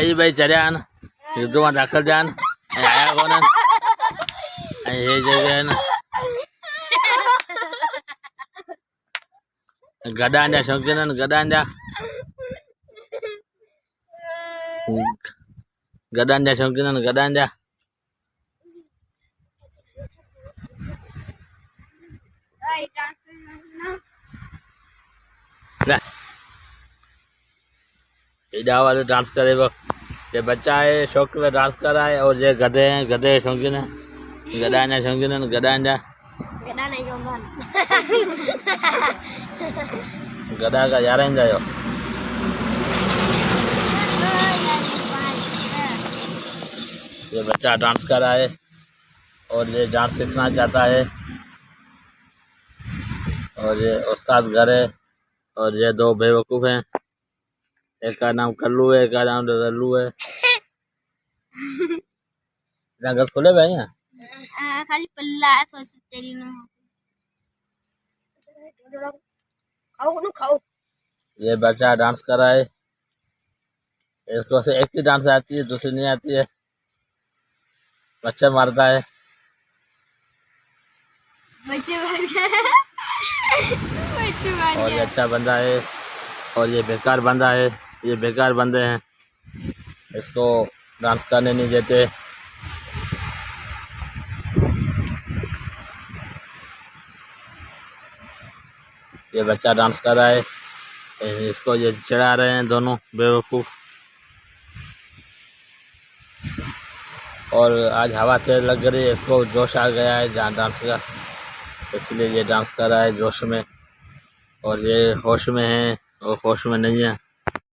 એ ભાઈ ચડ્યા ને યુદ્ધમાં દાખલ થયા ને આયા કોને એ જગ્યાએ ને ગડાંડા શોખીન ને ગડાંડા શોખીન ને ગડાંડા वाले डांस करे वो ये बच्चा है शौक में डांस कर रहा है और ये गधे हैं गधे शौकीन है गडांडा शौकीन है गडांडा गधा का यार जाओ ये बच्चा डांस कर रहा है और ये डांस सीखना चाहता है और ये उस्ताद घर है और ये दो बेवकूफ़ हैं एक का नाम कल्लू है एक का नाम लल्लू है गस खुले भाई हैं खाली पल्ला है सोच तेरी नो खाओ ये बच्चा डांस कर रहा है इसको से एक ही डांस आती है दूसरी नहीं आती है बच्चा मारता है और ये अच्छा बंदा है और ये बेकार बंदा है ये बेकार बंदे हैं इसको डांस करने नहीं देते ये बच्चा डांस कर रहा है इसको ये चढ़ा रहे हैं दोनों बेवकूफ़ और आज हवा तेज लग रही है इसको जोश आ गया है जहाँ डांस का इसलिए ये डांस कर रहा है जोश में और ये होश में है और होश में नहीं है।